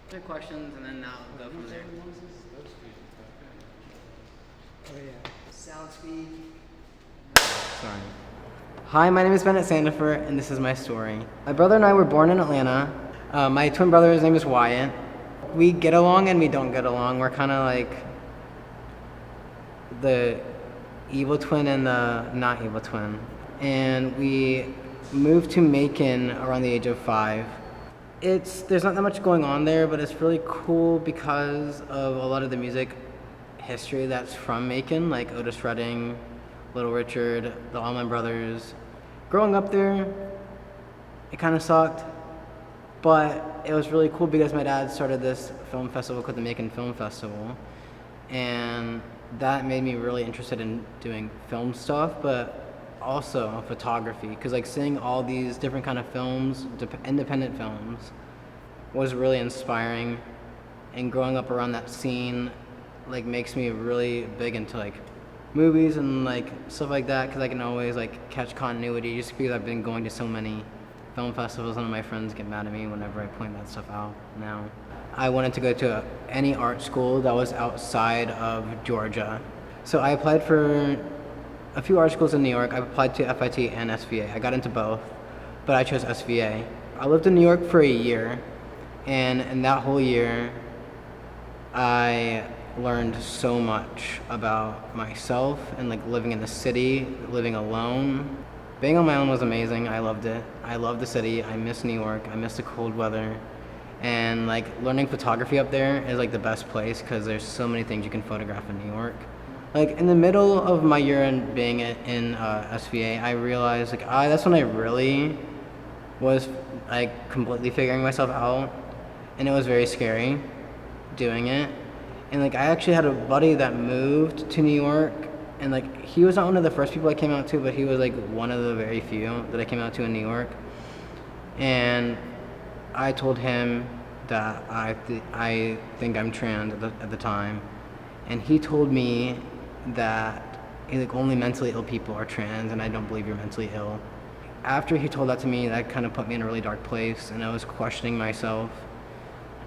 Three questions, and then I'll go from there. Oh yeah. Sound speed. Sorry. Hi, my name is Bennett and this is my story. My brother and I were born in Atlanta. My twin brother, his name is Wyatt. We get along and we don't get along. We're kind of like the evil twin and the not evil twin. And we moved to Macon around the age of 5. There's not that much going on there, but it's really cool because of a lot of the music history that's from Macon, like Otis Redding, Little Richard, the Allman Brothers. Growing up there, it kind of sucked, but it was really cool because my dad started this film festival called the Macon Film Festival, and that made me really interested in doing film stuff, but also photography, because like seeing all these different kind of films, independent films, was really inspiring, and growing up around that scene like makes me really big into like movies and like stuff like that, because I can always like catch continuity just because I've been going to so many film festivals. None of my friends get mad at me whenever I point that stuff out now. I wanted to go to any art school that was outside of Georgia. So I applied for a few art schools in New York. I applied to FIT and SVA. I got into both, but I chose SVA. I lived in New York for a year, and in that whole year, I learned so much about myself and like living in the city, living alone. Being on my own was amazing. I loved it. I love the city. I miss New York. I miss the cold weather. And like learning photography up there is like the best place because there's so many things you can photograph in New York. Like in the middle of my year in being in SVA, I realized like that's when I really was like completely figuring myself out, and it was very scary doing it. And like I actually had a buddy that moved to New York, and like he was not one of the first people I came out to, but he was like one of the very few that I came out to in New York. And I told him that I think I'm trans at the time, and he told me that like only mentally ill people are trans, and I don't believe you're mentally ill. After he told that to me, that kind of put me in a really dark place, and I was questioning myself.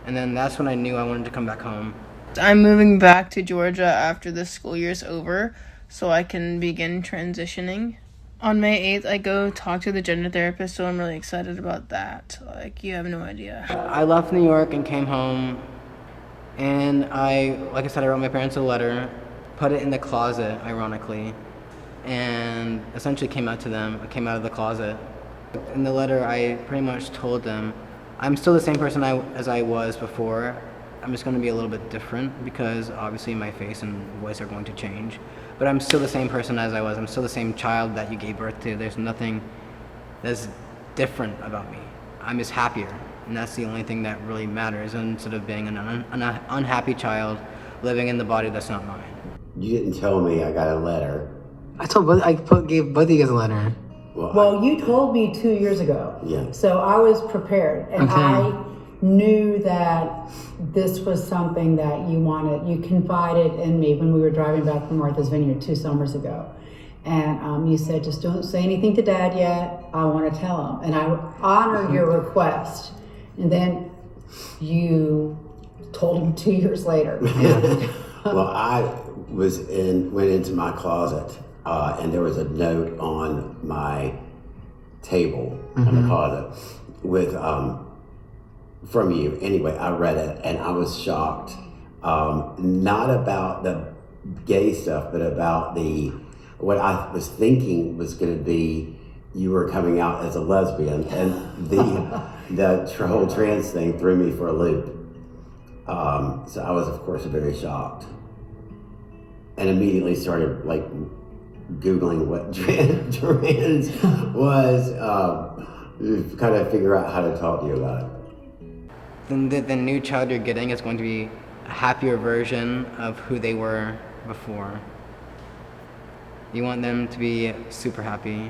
And then that's when I knew I wanted to come back home. I'm moving back to Georgia after the school year's over so I can begin transitioning. On May 8th, I go talk to the gender therapist, so I'm really excited about that. Like, you have no idea. I left New York and came home, and like I said, I wrote my parents a letter, put it in the closet, ironically, and essentially came out to them. I came out of the closet. In the letter, I pretty much told them, I'm still the same person as I was before. I'm just going to be a little bit different because obviously my face and voice are going to change. But I'm still the same person as I was. I'm still the same child that you gave birth to. There's nothing that's different about me. I'm just happier. And that's the only thing that really matters instead of being an unhappy child living in the body that's not mine. You didn't tell me I got a letter. Gave both of you guys a letter. Well, you told me 2 years ago. Yeah. So I was prepared, and Okay. I knew that this was something that you wanted. You confided in me when we were driving back from Martha's Vineyard 2 summers ago. And you said, just don't say anything to Dad yet. I want to tell him. And I honored your request. And then you told him 2 years later. Well, I went into my closet, and there was a note on my table in the closet with from you. Anyway, I read it and I was shocked. Not about the gay stuff, but about what I was thinking was going to be you were coming out as a lesbian, and the whole trans thing threw me for a loop. So I was, of course, very shocked, and immediately started like Googling what trans was, kind of figure out how to talk to you about it. The new child you're getting is going to be a happier version of who they were before. You want them to be super happy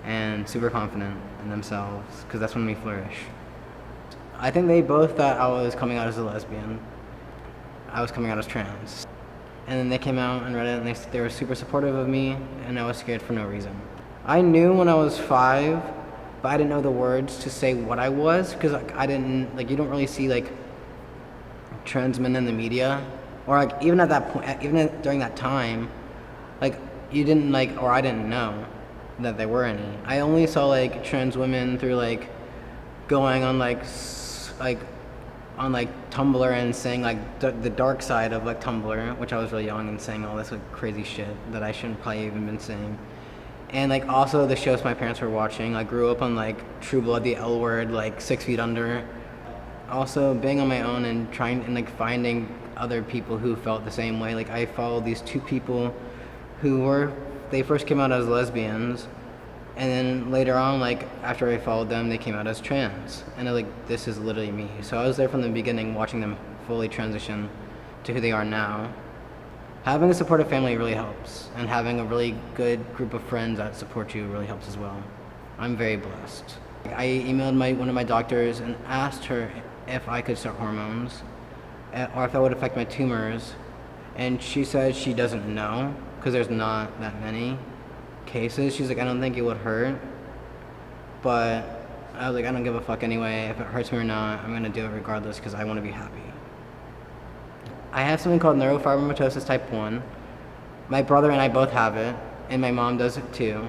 and super confident in themselves, because that's when we flourish. I think they both thought I was coming out as a lesbian. I was coming out as trans. And then they came out and read it, and they were super supportive of me, and I was scared for no reason. I knew when I was 5, but I didn't know the words to say what I was, because I didn't, like, you don't really see, like, trans men in the media, or like even at that point, during that time, like you didn't like, or I didn't know that there were any. I only saw like trans women through like going on like on like Tumblr and saying like the dark side of like Tumblr, which I was really young and saying all this like crazy shit that I shouldn't probably even been saying. And like also the shows my parents were watching. I grew up on like True Blood, The L Word, like 6 Feet Under. Also being on my own and trying and like finding other people who felt the same way. Like I followed these 2 people who they first came out as lesbians, and then later on, like after I followed them, they came out as trans. And I was like, this is literally me. So I was there from the beginning, watching them fully transition to who they are now. Having a supportive family really helps, and having a really good group of friends that support you really helps as well. I'm very blessed. I emailed one of my doctors and asked her if I could start hormones, or if that would affect my tumors, and she said she doesn't know, because there's not that many cases. She's like, I don't think it would hurt, but I was like, I don't give a fuck anyway. If it hurts me or not, I'm gonna do it regardless because I want to be happy. I have something called neurofibromatosis type 1. My brother and I both have it, and my mom does it too.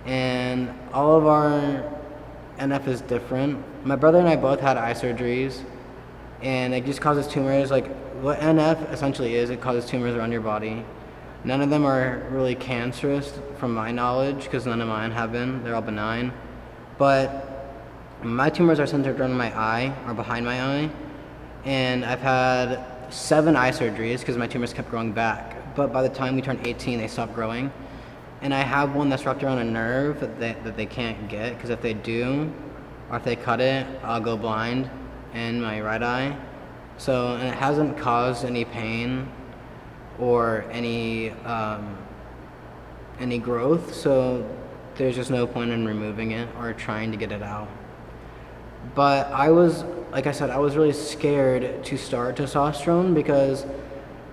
And all of our NF is different. My brother and I both had eye surgeries, and it just causes tumors. Like what NF essentially is, it causes tumors around your body. None of them are really cancerous from my knowledge, because none of mine have been. They're all benign. But my tumors are centered around my eye, or behind my eye. And I've had 7 eye surgeries because my tumors kept growing back. But by the time we turned 18, they stopped growing. And I have one that's wrapped around a nerve that they can't get, because if they do, or if they cut it, I'll go blind in my right eye. So, and it hasn't caused any pain or any growth, so there's just no point in removing it or trying to get it out. But I was, like I said, I was really scared to start testosterone because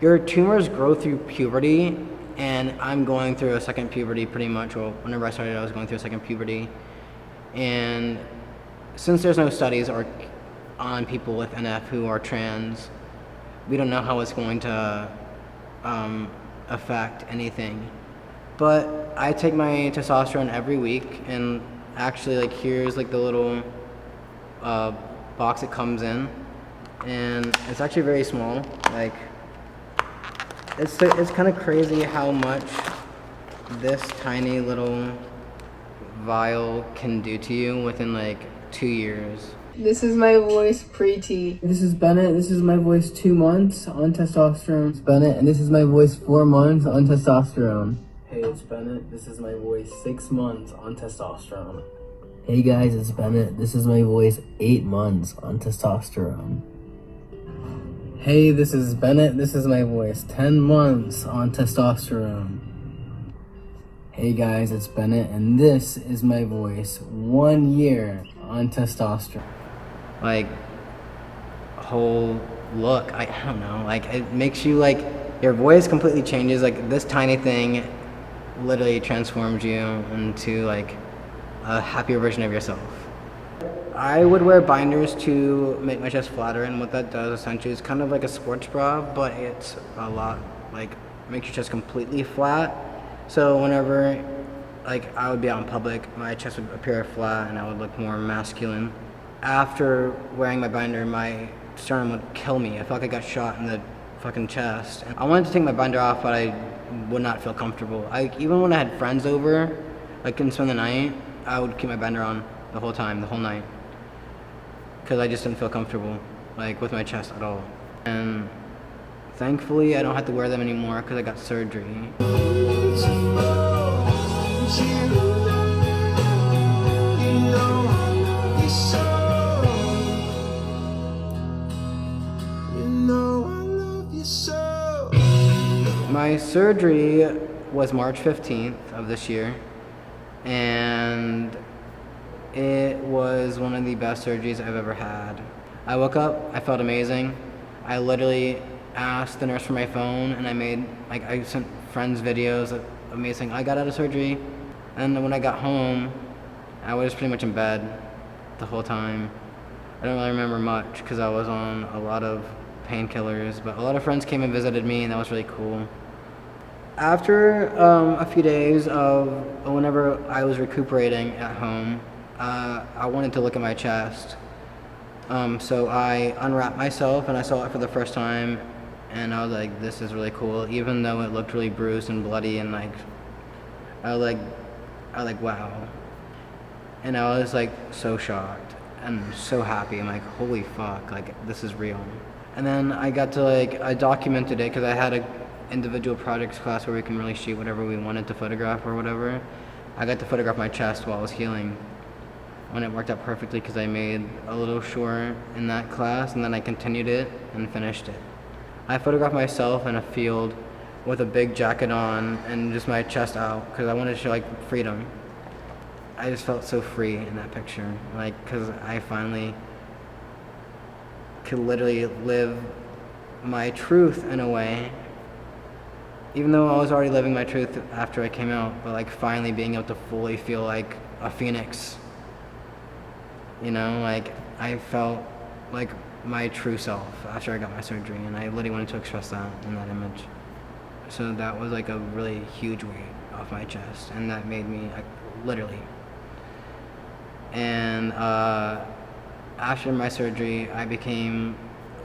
your tumors grow through puberty, and I'm going through a second puberty pretty much. Well, whenever I started, I was going through a second puberty. And since there's no studies on people with NF who are trans, we don't know how it's going to affect anything. But I take my testosterone every week, and actually, like, here's like the little box it comes in, and it's actually very small. Like, it's kind of crazy how much this tiny little vial can do to you within like 2 years. This is my voice pre-T. This is Bennett. This is my voice 2 months on testosterone. It's Bennett, and this is my voice 4 months on testosterone. Hey, it's Bennett. This is my voice 6 months on testosterone. Hey guys, it's Bennett. This is my voice 8 months on testosterone. Hey, this is Bennett. This is my voice 10 months on testosterone. Hey guys, it's Bennett, and this is my voice 1 year on testosterone. Like, whole look, I don't know, like, it makes you, like, your voice completely changes. Like, this tiny thing literally transforms you into, like, a happier version of yourself. I would wear binders to make my chest flatter, and what that does essentially is kind of like a sports bra, but it's a lot, like, makes your chest completely flat. So whenever, like, I would be out in public, my chest would appear flat and I would look more masculine. After wearing my binder, my sternum would kill me. I felt like I got shot in the fucking chest. And I wanted to take my binder off, but I would not feel comfortable. Even when I had friends over, I couldn't spend the night, I would keep my binder on the whole time, the whole night, because I just didn't feel comfortable, like, with my chest at all. And thankfully, I don't have to wear them anymore because I got surgery. My surgery was March 15th of this year, and it was one of the best surgeries I've ever had. I woke up, I felt amazing. I literally asked the nurse for my phone, and I sent friends videos of amazing. I got out of surgery, and when I got home, I was pretty much in bed the whole time. I don't really remember much because I was on a lot of painkillers, but a lot of friends came and visited me, and that was really cool. After a few days of whenever I was recuperating at home, I wanted to look at my chest. So I unwrapped myself and I saw it for the first time, and I was like, this is really cool, even though it looked really bruised and bloody, and like, I was like, wow. And I was like so shocked and so happy. I'm like, holy fuck, like this is real. And then I got to I documented it because I had a individual projects class where we can really shoot whatever we wanted to photograph or whatever. I got to photograph my chest while I was healing, when it worked out perfectly because I made a little short in that class, and then I continued it and finished it. I photographed myself in a field with a big jacket on and just my chest out because I wanted to show freedom. I just felt so free in that picture, because I finally could literally live my truth in a way, even though I was already living my truth after I came out, but finally being able to fully feel like a phoenix. I felt like my true self after I got my surgery, and I literally wanted to express that in that image. So that was a really huge weight off my chest, and that made me literally. And after my surgery, I became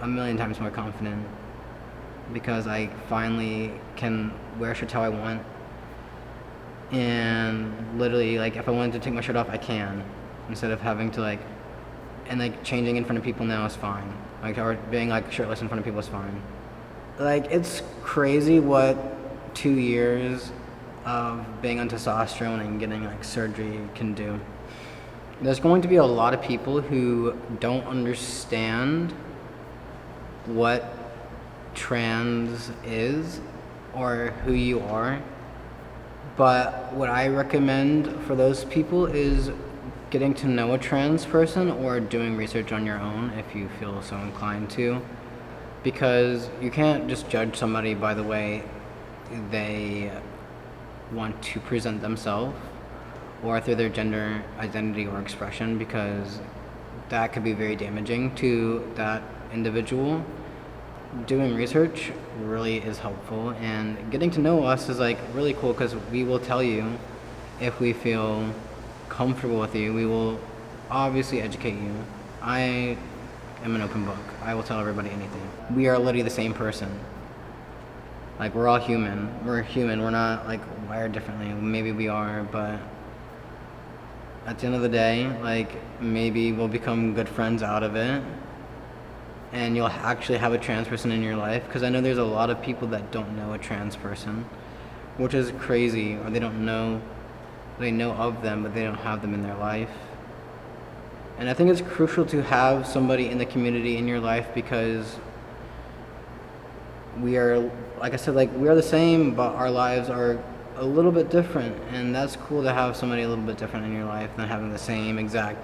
a million times more confident because I finally can wear shirts how I want, and literally if I wanted to take my shirt off, I can, instead of having to and changing in front of people now is fine, or being shirtless in front of people is fine. It's crazy what 2 years of being on testosterone and getting surgery can do. There's going to be a lot of people who don't understand what trans is or who you are, but what I recommend for those people is getting to know a trans person or doing research on your own if you feel so inclined to, because you can't just judge somebody by the way they want to present themselves or through their gender identity or expression, because that could be very damaging to that individual. Doing research really is helpful, and getting to know us is really cool because we will tell you if we feel comfortable with you. We will obviously educate you. I am an open book. I will tell everybody anything. We are literally the same person. We're all human. We're human. We're not wired differently. Maybe we are, but at the end of the day, maybe we'll become good friends out of it, and you'll actually have a trans person in your life, because I know there's a lot of people that don't know a trans person, which is crazy, or they know of them, but they don't have them in their life. And I think it's crucial to have somebody in the community in your life, because we are, like I said, we are the same, but our lives are a little bit different, and that's cool to have somebody a little bit different in your life than having the same exact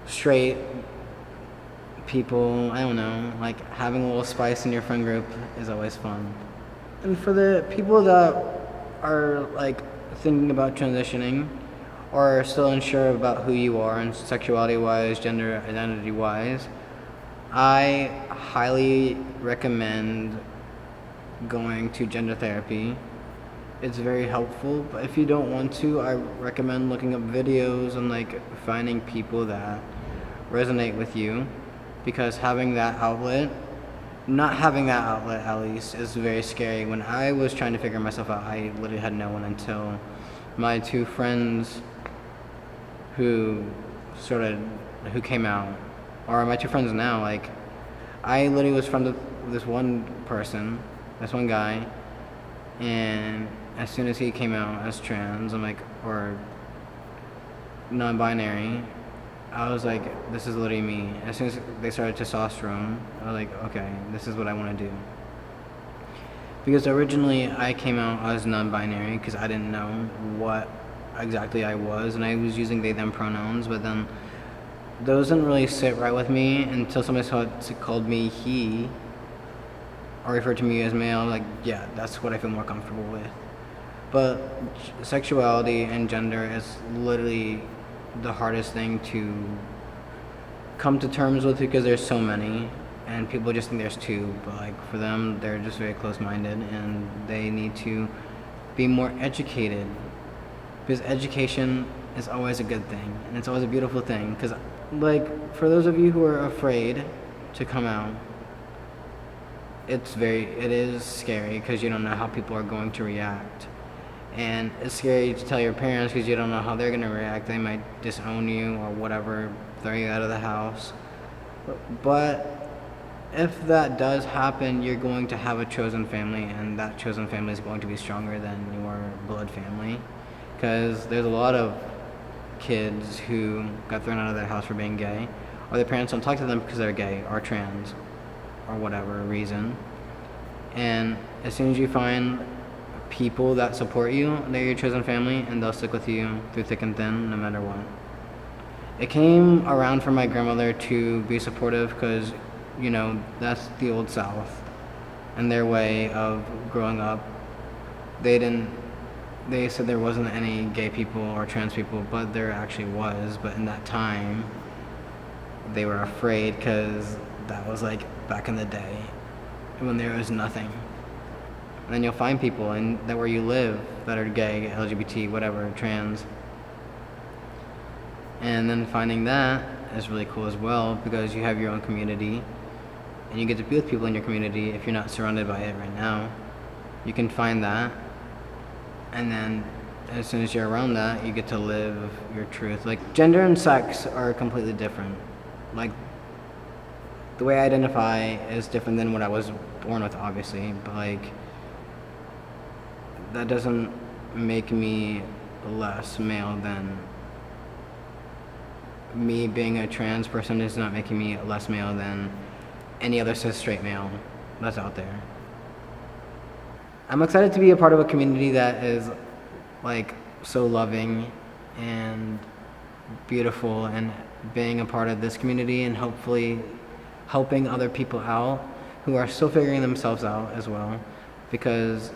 straight people. I don't know, having a little spice in your friend group is always fun. And for the people that are thinking about transitioning or are still unsure about who you are and sexuality wise, gender identity wise, I highly recommend going to gender therapy. It's very helpful, but if you don't want to, I recommend looking up videos and finding people that resonate with you, because having that outlet, not having that outlet at least, is very scary. When I was trying to figure myself out, I literally had no one until my two friends who came out, or my two friends now. I literally was friends with this one person, this one guy, and as soon as he came out as trans, or non-binary, I was this is literally me. As soon as they started testosterone, I was okay, this is what I want to do. Because originally I came out as non-binary because I didn't know what exactly I was, and I was using they them pronouns, but then those didn't really sit right with me until somebody called me he, or referred to me as male. Yeah, that's what I feel more comfortable with. But sexuality and gender is literally the hardest thing to come to terms with, because there's so many, and people just think there's two, but like for them, they're just very close-minded, and they need to be more educated, because education is always a good thing, and it's always a beautiful thing. Because like for those of you who are afraid to come out, it is scary because you don't know how people are going to react. And it's scary to tell your parents because you don't know how they're going to react. They might disown you or whatever, throw you out of the house. But if that does happen, you're going to have a chosen family, and that chosen family is going to be stronger than your blood family. Because there's a lot of kids who got thrown out of their house for being gay, or their parents don't talk to them because they're gay or trans or whatever reason. And as soon as you find people that support you, they're your chosen family, and they'll stick with you through thick and thin no matter what. It came around for my grandmother to be supportive because, you know, that's the old South and their way of growing up. They said there wasn't any gay people or trans people, but there actually was. But in that time, they were afraid because that was like back in the day when there was nothing. And then you'll find people that where you live that are gay, LGBT, whatever, trans. And then finding that is really cool as well because you have your own community and you get to be with people in your community if you're not surrounded by it right now. You can find that, and then as soon as you're around that, you get to live your truth. Like, gender and sex are completely different. Like, the way I identify is different than what I was born with, obviously, but like, that doesn't make me less male than me being a trans person is not making me less male than any other cis straight male that's out there. I'm excited to be a part of a community that is like so loving and beautiful, and being a part of this community and hopefully helping other people out who are still figuring themselves out as well, because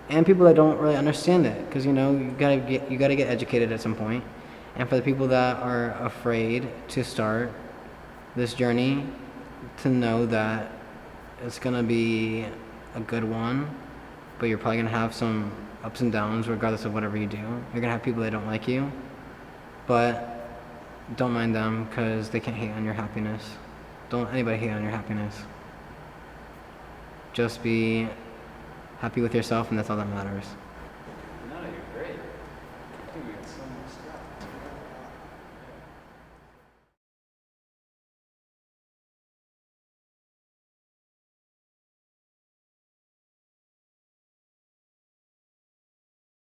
and people that don't really understand it, because you know you gotta get educated at some point. And for the people that are afraid to start this journey, to know that it's gonna be a good one, but you're probably gonna have some ups and downs regardless of whatever you do. You're gonna have people that don't like you, but don't mind them because they can't hate on your happiness. Don't let anybody hate on your happiness. Just be happy with yourself, and that's all that matters.